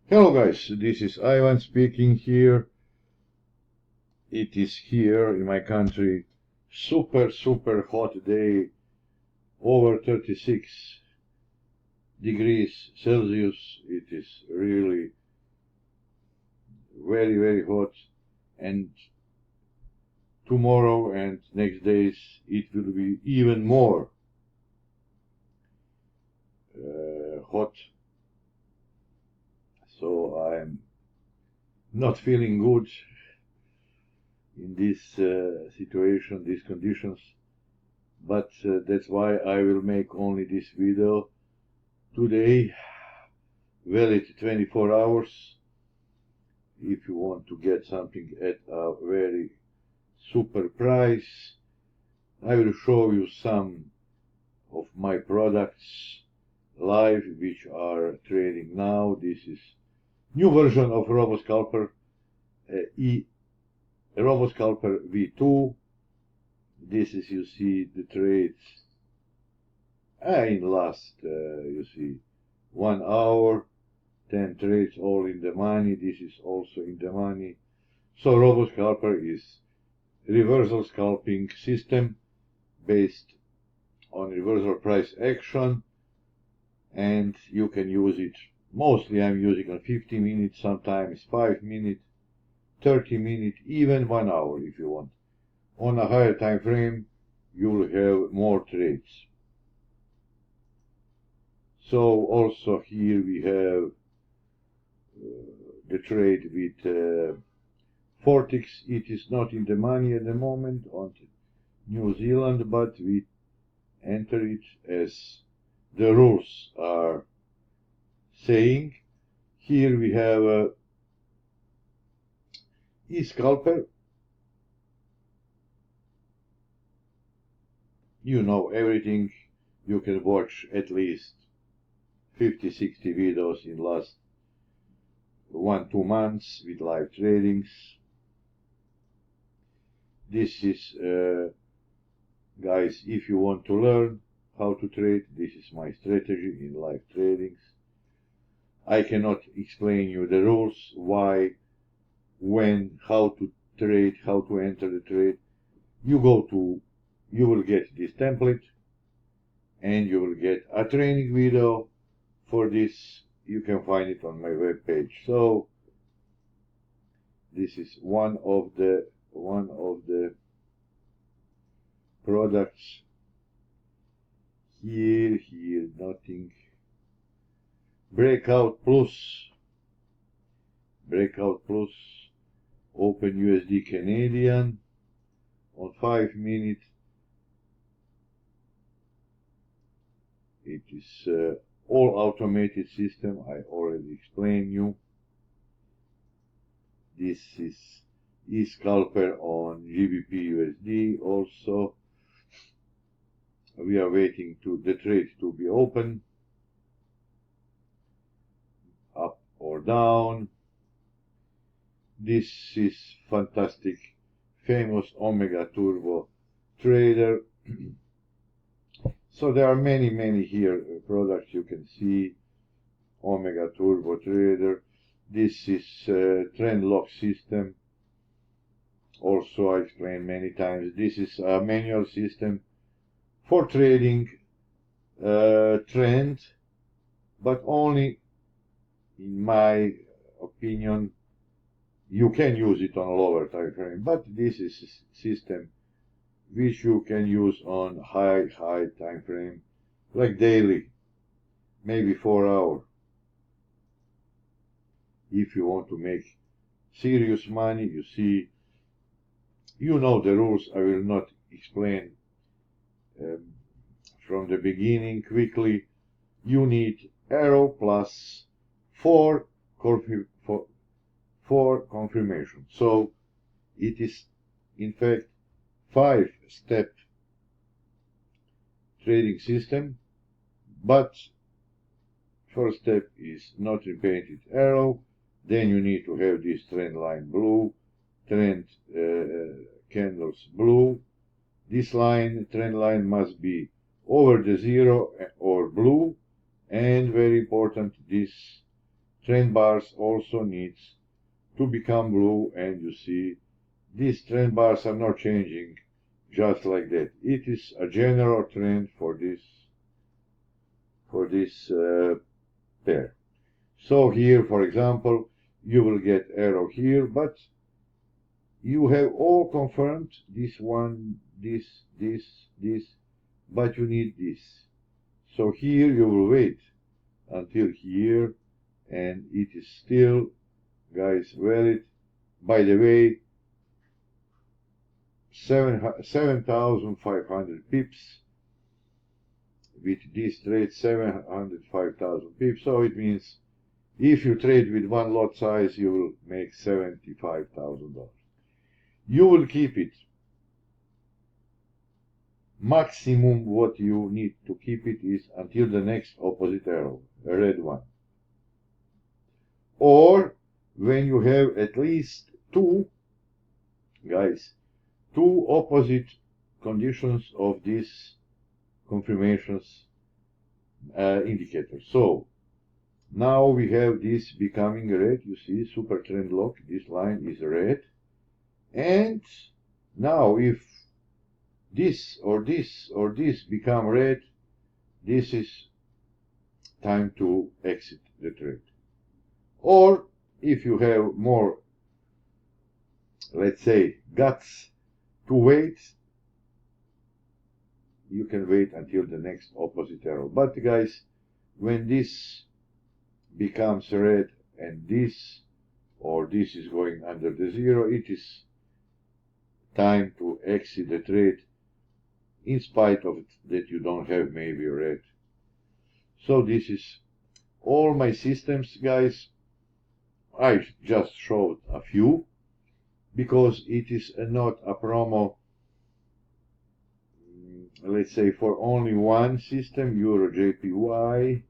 Hello guys, this is Ivan speaking here. It is here in my country super hot day, over 36 degrees Celsius. It is really very hot, and tomorrow and next days it will be even more hot. So I'm not feeling good in this situation, these conditions, but that's why I will make only this video today, valid 24 hours. If you want to get something at a very super price, I will show you some of my products live which are trading now. This is new version of RoboScalper, RoboScalper V2. This is, you see, the trades in last, you see, 1 hour, 10 trades, all in the money. This is also in the money. So RoboScalper is reversal scalping system based on reversal price action, and you can use it. Mostly I'm using on 50 minutes, sometimes 5 minutes, 30 minutes, even 1 hour if you want. On a higher time frame, you will have more trades. So also here we have the trade with FOREX. It is not in the money at the moment on New Zealand, but we enter it as the rules are saying. Here we have a e-scalper. You know everything. You can watch at least 50-60 videos in last 1-2 months with live tradings. This is guys, if you want to learn how to trade, this is my strategy in live tradings. I cannot explain you the rules, why, when, how to trade, how to enter the trade. You will get this template, and you will get a training video for this. You can find it on my web page. So this is one of the products. Here nothing. Breakout Plus, Open USD Canadian on 5 minutes. It is all automated system. I already explained you. This is e-scalper on GBP USD also. We are waiting to the trade to be open, up or down. This is fantastic, famous Omega Turbo trader. So there are many here products you can see. Omega Turbo trader. This is trend lock system. Also I explained many times. This is a manual system for trading trend, but only in my opinion. You can use it on a lower time frame, but this is a system which you can use on high time frame, like daily, maybe 4 hours. If you want to make serious money, you see, you know the rules. I will not explain from the beginning quickly. You need arrow plus 4 confirmation. So it is in fact 5-step trading system, but first step is not repeated arrow. Then you need to have this trend line blue, trend candles blue. This trend line must be over the zero or blue, and very important, this trend bars also needs to become blue, and you see these trend bars are not changing just like that. It is a general trend for this pair. So here, for example, you will get arrow here, but you have all confirmed this one, this, but you need this. So here you will wait until here, and it is still, guys, valid. By the way, 7,500 pips. With this trade, 705,000 pips. So it means if you trade with one lot size, you will make $75,000. You will keep it. Maximum what you need to keep it is until the next opposite arrow, a red one. Or when you have at least two, guys, two opposite conditions of these confirmations indicator. So now we have this becoming red. You see, super trend lock, this line is red. And now if this or this or this become red, this is time to exit the trade. Or if you have more, let's say, guts to wait, you can wait until the next opposite arrow. But guys, when this becomes red and this or this is going under the zero, it is time to exit the trade, in spite of it that you don't have maybe red. So this is all my systems, guys. I just showed a few because it is not a promo, let's say, for only one system, Euro JPY,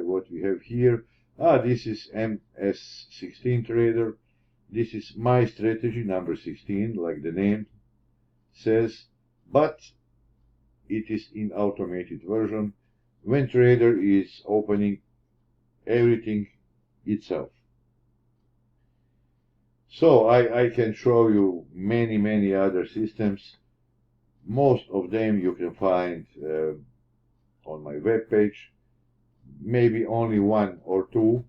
what we have here. This is MS16 trader. This is my strategy number 16, like the name says, but it is in automated version when trader is opening everything itself. So I can show you many other systems. Most of them you can find on my web page. Maybe only one or two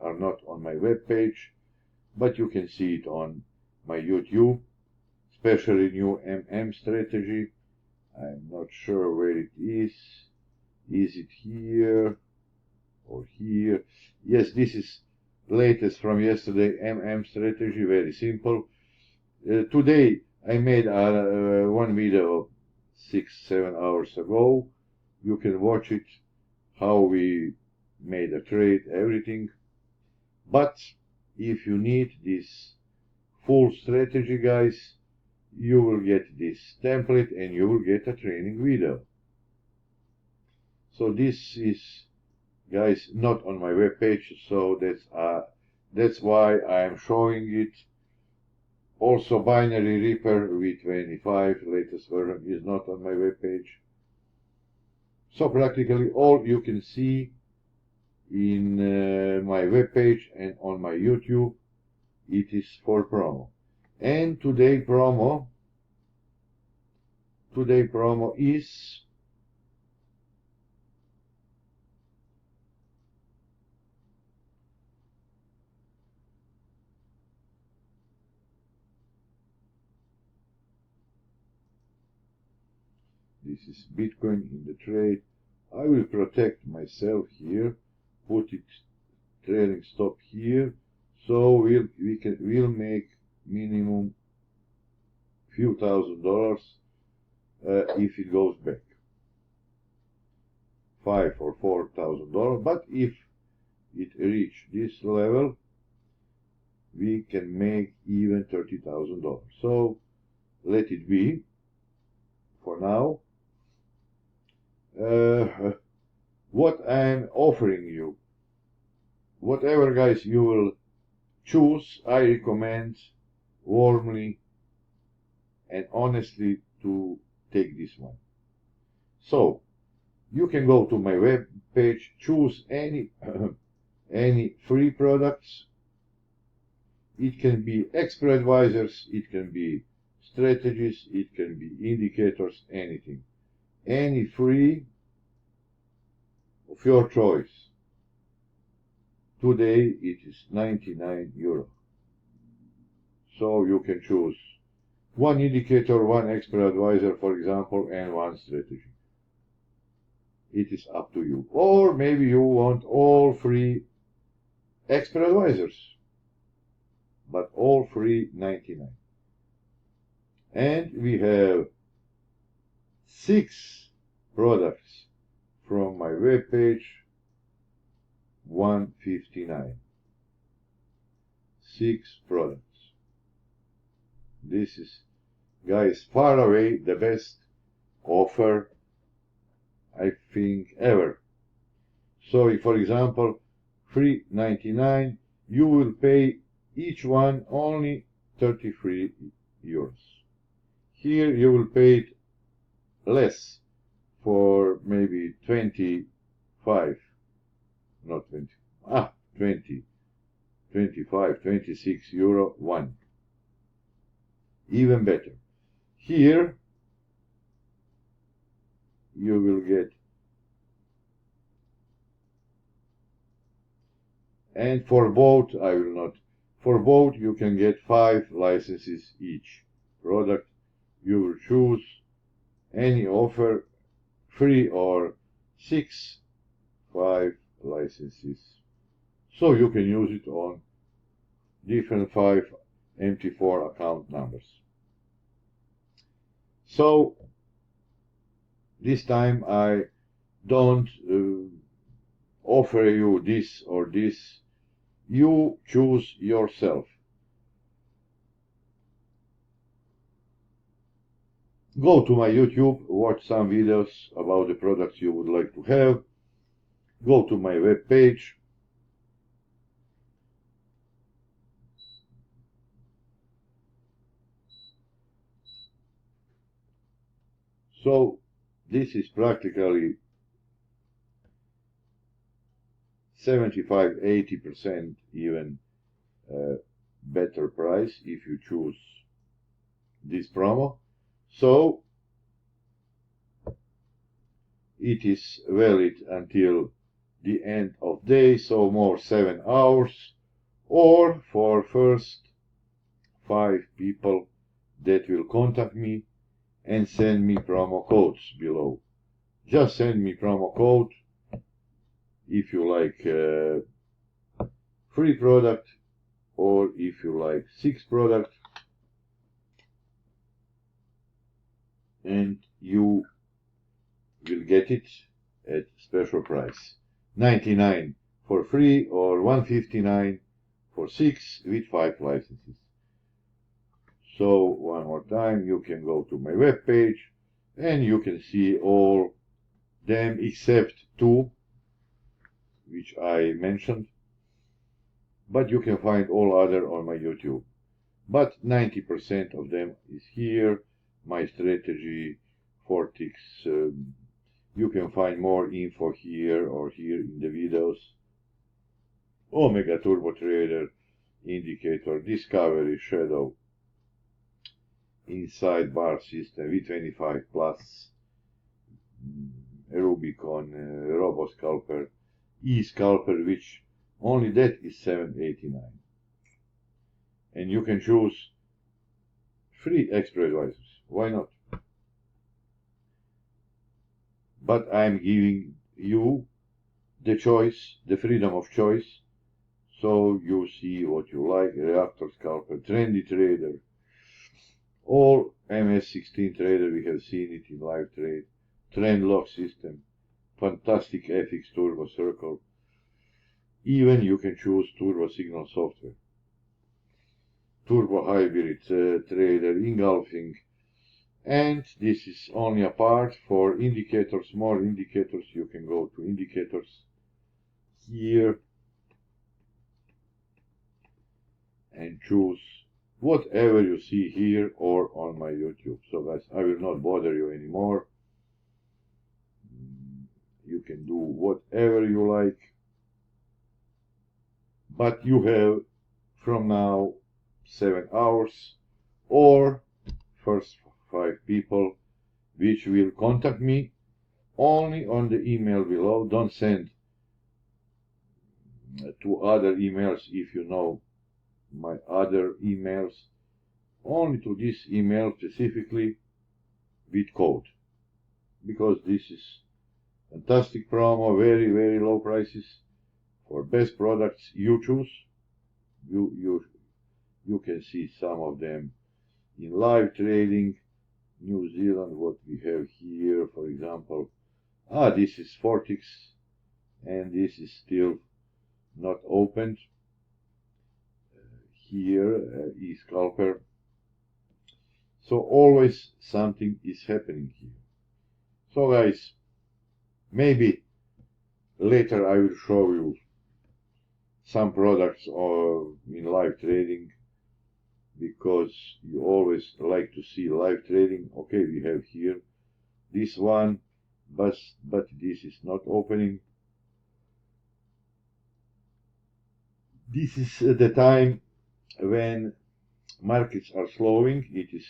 are not on my web page, but you can see it on my YouTube, especially new MM strategy. I'm not sure where it is. Is it here or here? Yes, this is latest from yesterday, MM strategy, very simple. Today I made one video 6-7 hours ago. You can watch it, how we made a trade, everything. But if you need this full strategy, guys, you will get this template and you will get a training video. So this is, guys, not on my web page, so that's why I am showing it. Also, Binary Reaper V25 latest version is not on my web page. So practically all you can see in my web page and on my YouTube, it is for promo. And today promo is this is Bitcoin in the trade. I will protect myself here, put it trailing stop here, so we'll make minimum few $1,000s if it goes back, $5,000 or $4,000. But if it reach this level, we can make even $30,000. So let it be for now. What I'm offering you, whatever, guys, you will choose, I recommend warmly and honestly to take this one. So You can go to my web page, choose any any free products. It can be expert advisors, it can be strategies, it can be indicators, anything. Any free of your choice. Today it is 99 euro. So you can choose one indicator, one expert advisor, for example, and one strategy. It is up to you. Or maybe you want all free expert advisors, but all free 99. And we have 6 products from my web page, 159. 6 products. This is, guys, far away the best offer I think ever. So if, for example, free 99, you will pay each one only 33 euros. Here you will pay less, for maybe 25, not 20, 20, 25, 26 euro one. Even better. Here you will get, and for both I will not, for both you can get 5 licenses each product. You will choose any offer, free or 6, 5 licenses. So you can use it on different 5 MT4 account numbers. So this time I don't offer you this or this. You choose yourself. Go to my YouTube, watch some videos about the products you would like to have. Go to my web page. So this is practically 75–80% even better price if you choose this promo. So it is valid until the end of day, so more 7 hours, or for first 5 people that will contact me and send me promo codes below. Just send me promo code if you like free product, or if you like 6 product, and you will get it at special price, 99 for free or 159 for 6 with 5 licenses. So one more time, you can go to my web page and you can see all them except 2 which I mentioned, but you can find all other on my YouTube. But 90% of them is here. My strategy, FOREX, you can find more info here or here in the videos. Omega Turbo Trader, Indicator, Discovery, Shadow, Inside Bar System, V25 Plus, Rubicon, Robo Scalper, E-Scalper, which only that is 789. And you can choose free expert advisors. Why not? But I'm giving you the choice, the freedom of choice, so you see what you like. Reactor Scalper, Trendy Trader, all MS16 Trader, we have seen it in live trade, Trend Lock System, fantastic FX Turbo Circle. Even you can choose Turbo Signal Software, Turbo Hybrid Trader, Engulfing. And this is only a part for indicators, more indicators. You can go to indicators here and choose whatever you see here or on my YouTube. So guys, I will not bother you anymore. you can do whatever you like, but you have from now 7 hours, or first 5 people which will contact me only on the email below. Don't send to other emails if you know my other emails, only to this email specifically with code, because this is fantastic promo, very, very low prices for best products you choose. You can see some of them in live trading. New Zealand, what we have here, for example. This is FOREX, and this is still not opened. Here, e-scalper. So always something is happening here. So guys, maybe later I will show you some products in live trading, because you always like to see live trading. Okay, we have here this one, but this is not opening. This is the time when markets are slowing. It is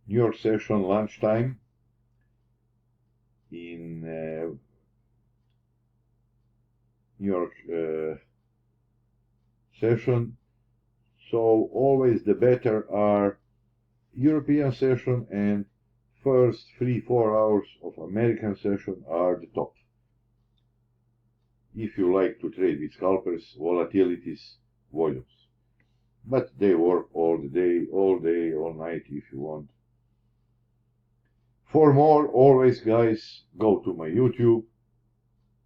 New York session lunchtime in New York session. So always the better are European session, and first 3-4 hours of American session are the top. If you like to trade with scalpers, volatilities, volumes. But they work all day, all night if you want. For more, always guys, go to my YouTube.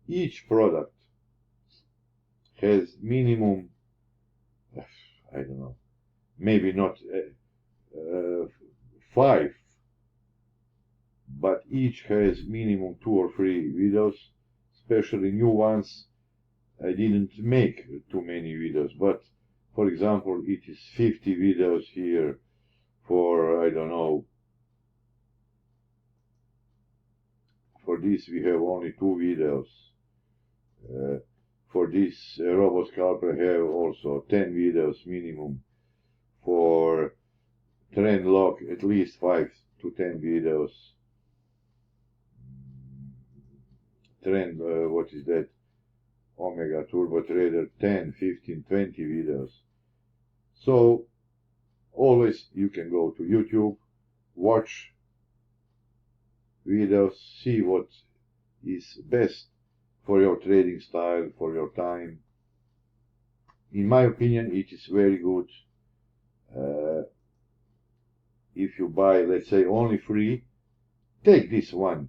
Each product has minimum, I don't know, maybe not 5, but each has minimum 2 or 3 videos, especially new ones. I didn't make too many videos, but for example, it is 50 videos here for, I don't know, for this we have only 2 videos. For this robot scalper I have also 10 videos minimum. For trend lock at least 5 to 10 videos. Trend, what is that? Omega Turbo Trader 10, 15, 20 videos. So always you can go to YouTube, watch videos, see what is best for your trading style, for your time. In my opinion, it is very good. If you buy, let's say, only free, take this one.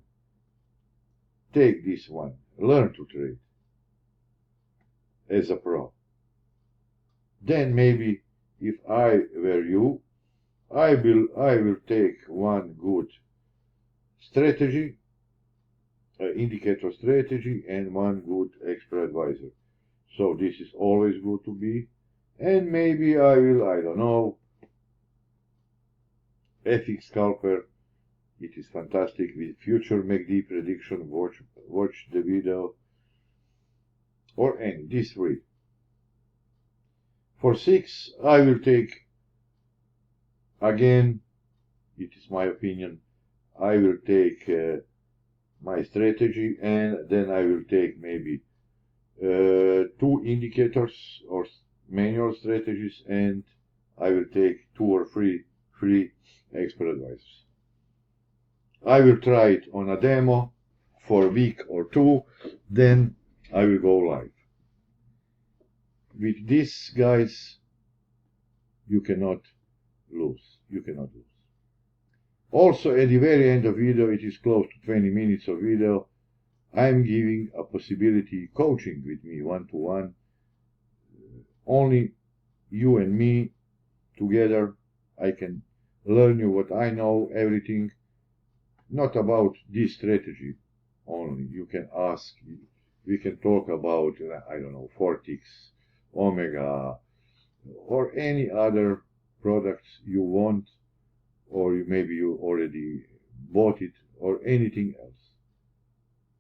Take this one. Learn to trade as a pro. Then maybe if I were you, I will take one good strategy, indicator strategy, and one good expert advisor. So this is always good to be. And maybe I will, I don't know, FX scalper. It is fantastic with future MACD prediction. Watch the video, or any, these 3. For 6, I will take, again, it is my opinion, I will take my strategy, and then I will take maybe 2 indicators or manual strategies, and I will take 2 or 3 free expert advice. I will try it on a demo for a week or 2, then I will go live. With this, guys, you cannot lose. You cannot lose. Also, at the very end of video, it is close to 20 minutes of video, I am giving a possibility coaching with me one-to-one. Only you and me together. I can learn you what I know, everything. Not about this strategy only. You can ask, we can talk about, I don't know, FOREX, Omega, or any other products you want, or maybe you already bought it, or anything else.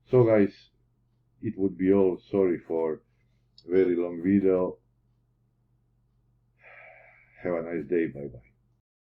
So guys, it would be all. Sorry for very long video. Have a nice day. Bye bye.